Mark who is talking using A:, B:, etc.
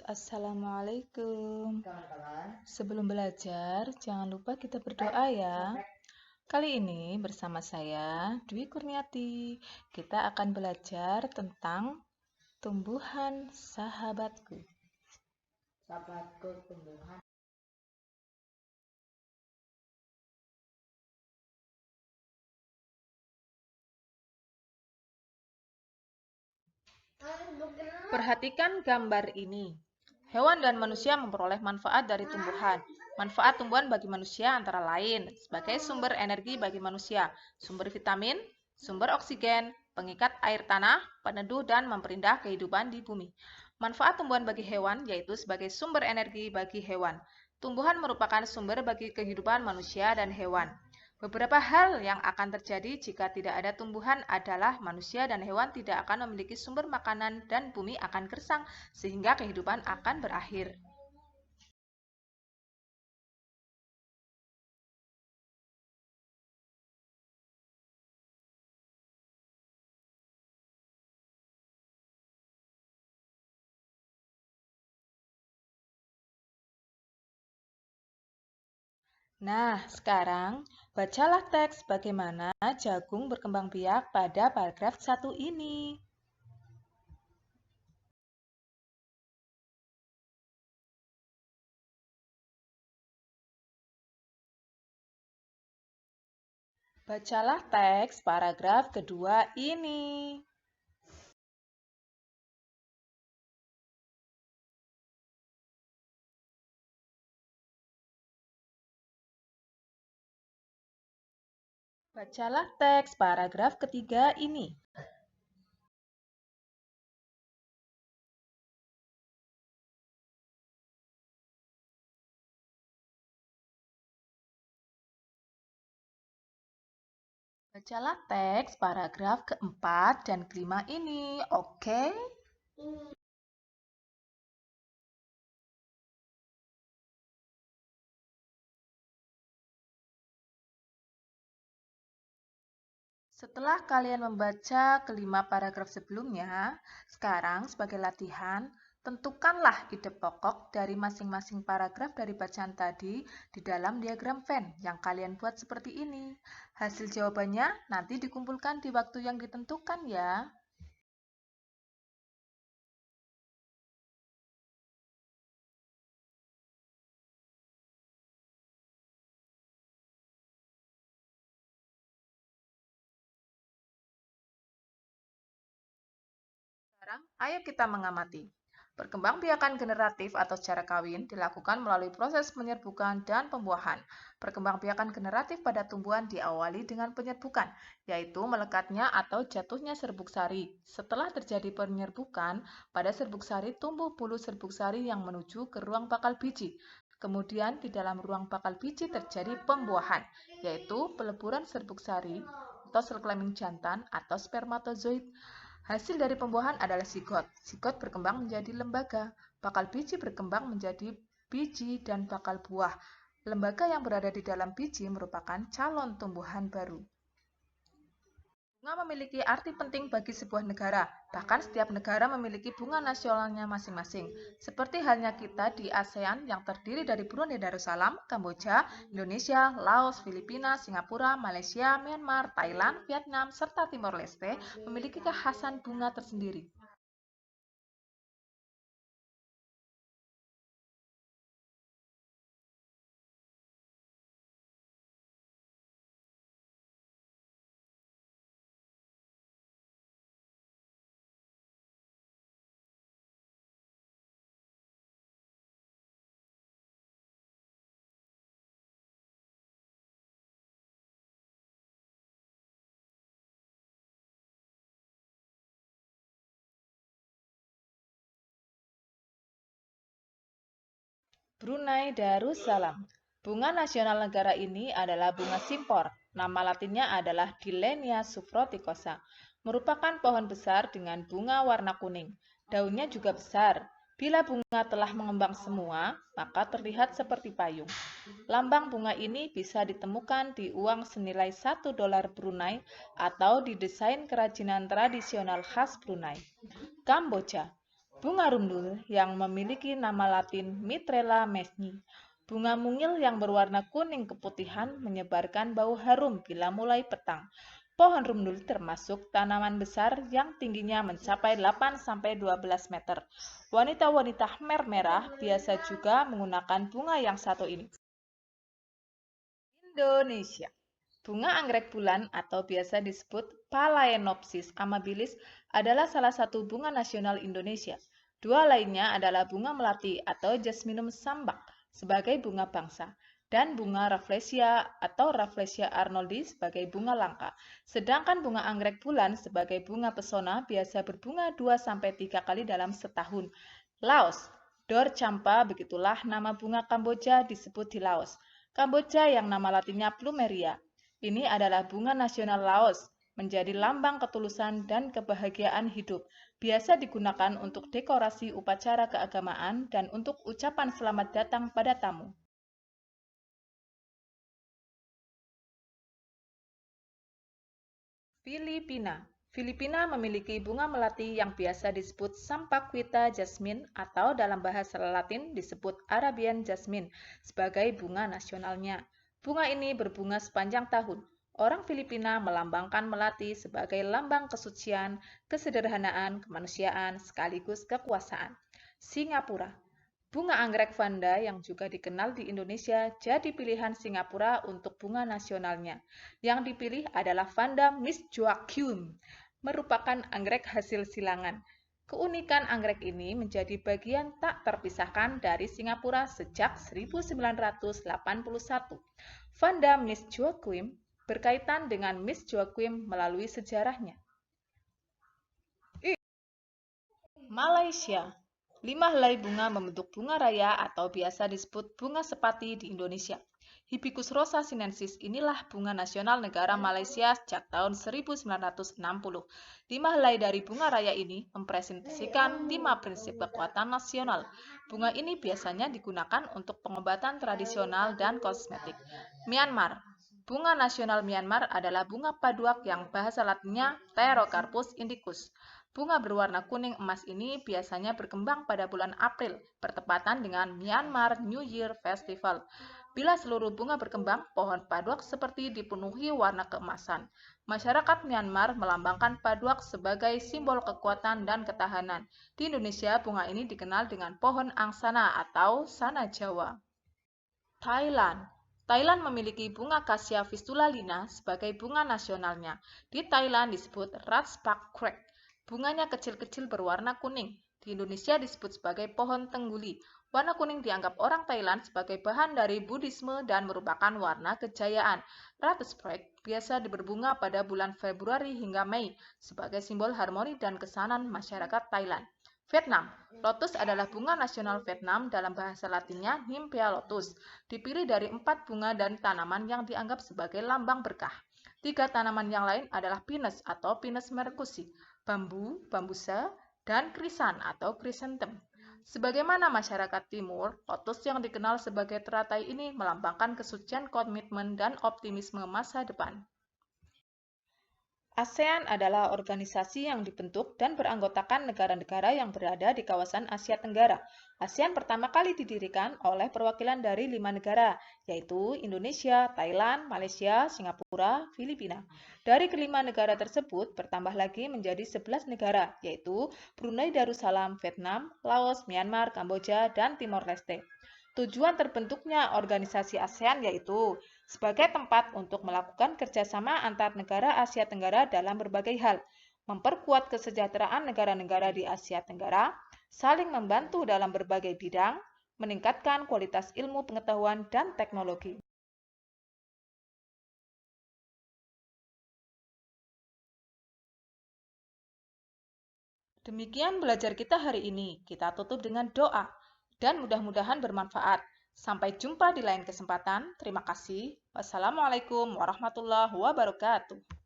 A: Assalamualaikum. Sebelum belajar, jangan lupa kita berdoa ya. Kali ini bersama saya, Dwi Kurniati, kita akan belajar tentang tumbuhan sahabatku.
B: Sahabatku tumbuhan.
A: Perhatikan gambar ini. Hewan dan manusia memperoleh manfaat dari tumbuhan. Manfaat tumbuhan bagi manusia antara lain sebagai sumber energi bagi manusia, sumber vitamin, sumber oksigen, pengikat air tanah, peneduh, dan memperindah kehidupan di bumi. Manfaat tumbuhan bagi hewan yaitu sebagai sumber energi bagi hewan. Tumbuhan merupakan sumber bagi kehidupan manusia dan hewan. Beberapa hal yang akan terjadi jika tidak ada tumbuhan adalah manusia dan hewan tidak akan memiliki sumber makanan dan bumi akan gersang sehingga kehidupan akan berakhir. Nah, sekarang bacalah teks bagaimana jagung berkembang biak pada paragraf 1 ini. Bacalah teks paragraf kedua ini. Bacalah teks paragraf ketiga ini. Bacalah teks paragraf keempat dan kelima ini, oke? Setelah kalian membaca kelima paragraf sebelumnya, sekarang sebagai latihan, tentukanlah ide pokok dari masing-masing paragraf dari bacaan tadi di dalam diagram Venn yang kalian buat seperti ini. Hasil jawabannya nanti dikumpulkan di waktu yang ditentukan ya. Sekarang, ayo kita mengamati. Perkembangbiakan generatif atau secara kawin dilakukan melalui proses penyerbukan dan pembuahan. Perkembangbiakan generatif pada tumbuhan diawali dengan penyerbukan, yaitu melekatnya atau jatuhnya serbuk sari. Setelah terjadi penyerbukan, pada serbuk sari tumbuh bulu serbuk sari yang menuju ke ruang bakal biji. Kemudian di dalam ruang bakal biji terjadi pembuahan, yaitu peleburan serbuk sari atau sel kelamin jantan atau spermatozoid. Hasil dari pembuahan adalah zigot. Zigot berkembang menjadi lembaga. Bakal biji berkembang menjadi biji dan bakal buah. Lembaga yang berada di dalam biji merupakan calon tumbuhan baru. Bunga memiliki arti penting bagi sebuah negara. Bahkan setiap negara memiliki bunga nasionalnya masing-masing. Seperti halnya kita di ASEAN yang terdiri dari Brunei Darussalam, Kamboja, Indonesia, Laos, Filipina, Singapura, Malaysia, Myanmar, Thailand, Vietnam, serta Timor Leste memiliki kekhasan bunga tersendiri. Brunei Darussalam. Bunga nasional negara ini adalah bunga simpor. Nama latinnya adalah Dillenia subfruticosa. Merupakan pohon besar dengan bunga warna kuning. Daunnya juga besar. Bila bunga telah mengembang semua, maka terlihat seperti payung. Lambang bunga ini bisa ditemukan di uang senilai $1 Brunei atau di desain kerajinan tradisional khas Brunei. Kamboja. Bunga rundul yang memiliki nama latin Mitrella mesni. Bunga mungil yang berwarna kuning keputihan menyebarkan bau harum bila mulai petang. Pohon rundul termasuk tanaman besar yang tingginya mencapai 8-12 meter. Wanita-wanita Khmer merah biasa juga menggunakan bunga yang satu ini. Indonesia. Bunga anggrek bulan atau biasa disebut Phalaenopsis amabilis adalah salah satu bunga nasional Indonesia. Dua lainnya adalah bunga melati atau Jasminum sambac sebagai bunga bangsa dan bunga Rafflesia atau Rafflesia arnoldi sebagai bunga langka. Sedangkan bunga anggrek bulan sebagai bunga pesona biasa berbunga 2-3 kali dalam setahun. Laos. Dor Champa, begitulah nama bunga Kamboja disebut di Laos. Kamboja yang nama latinnya Plumeria. Ini adalah bunga nasional Laos, menjadi lambang ketulusan dan kebahagiaan hidup. Biasa digunakan untuk dekorasi upacara keagamaan dan untuk ucapan selamat datang pada tamu. Filipina. Filipina memiliki bunga melati yang biasa disebut Sampaguita jasmine atau dalam bahasa Latin disebut Arabian jasmine sebagai bunga nasionalnya. Bunga ini berbunga sepanjang tahun. Orang Filipina melambangkan melati sebagai lambang kesucian, kesederhanaan, kemanusiaan, sekaligus kekuasaan. Singapura. Bunga anggrek vanda yang juga dikenal di Indonesia jadi pilihan Singapura untuk bunga nasionalnya. Yang dipilih adalah Vanda Miss Joaquim, merupakan anggrek hasil silangan. Keunikan anggrek ini menjadi bagian tak terpisahkan dari Singapura sejak 1981. Vanda Miss Joaquim berkaitan dengan Miss Joaquim melalui sejarahnya. Malaysia. 5 helai bunga membentuk bunga raya atau biasa disebut bunga sepati di Indonesia. Hibiscus rosa sinensis inilah bunga nasional negara Malaysia sejak tahun 1960. 5 helai dari bunga raya ini mempresentasikan 5 prinsip kekuatan nasional. Bunga ini biasanya digunakan untuk pengobatan tradisional dan kosmetik. Myanmar. Bunga nasional Myanmar adalah bunga paduak yang bahasa latinnya Pterocarpus indicus. Bunga berwarna kuning emas ini biasanya berkembang pada bulan April, bertepatan dengan Myanmar New Year Festival. Bila seluruh bunga berkembang, pohon paduak seperti dipenuhi warna keemasan. Masyarakat Myanmar melambangkan paduak sebagai simbol kekuatan dan ketahanan. Di Indonesia, bunga ini dikenal dengan pohon angsana atau sana Jawa. Thailand. Thailand memiliki bunga Cassia fistulina sebagai bunga nasionalnya. Di Thailand disebut Ratchpak Krek. Bunganya kecil-kecil berwarna kuning. Di Indonesia disebut sebagai pohon tengguli. Warna kuning dianggap orang Thailand sebagai bahan dari Buddhisme dan merupakan warna kejayaan. Ratchpak biasa berbunga pada bulan Februari hingga Mei sebagai simbol harmoni dan kesanan masyarakat Thailand. Vietnam. Lotus adalah bunga nasional Vietnam dalam bahasa latinnya Nymphaea lotus. Dipilih dari 4 bunga dan tanaman yang dianggap sebagai lambang berkah. 3 tanaman yang lain adalah pinus atau Pinus mercusi, bambu, bambusa, dan krisan atau chrysanthemum. Sebagaimana masyarakat timur, lotus yang dikenal sebagai teratai ini melambangkan kesucian komitmen dan optimisme masa depan. ASEAN adalah organisasi yang dibentuk dan beranggotakan negara-negara yang berada di kawasan Asia Tenggara. ASEAN pertama kali didirikan oleh perwakilan dari 5 negara, yaitu Indonesia, Thailand, Malaysia, Singapura, Filipina. Dari kelima negara tersebut, bertambah lagi menjadi 11 negara, yaitu Brunei Darussalam, Vietnam, Laos, Myanmar, Kamboja, dan Timor Leste. Tujuan terbentuknya organisasi ASEAN yaitu sebagai tempat untuk melakukan kerjasama antar negara Asia Tenggara dalam berbagai hal, memperkuat kesejahteraan negara-negara di Asia Tenggara, saling membantu dalam berbagai bidang, meningkatkan kualitas ilmu pengetahuan dan teknologi. Demikian belajar kita hari ini. Kita tutup dengan doa. Dan mudah-mudahan bermanfaat. Sampai jumpa di lain kesempatan. Terima kasih. Wassalamualaikum warahmatullahi wabarakatuh.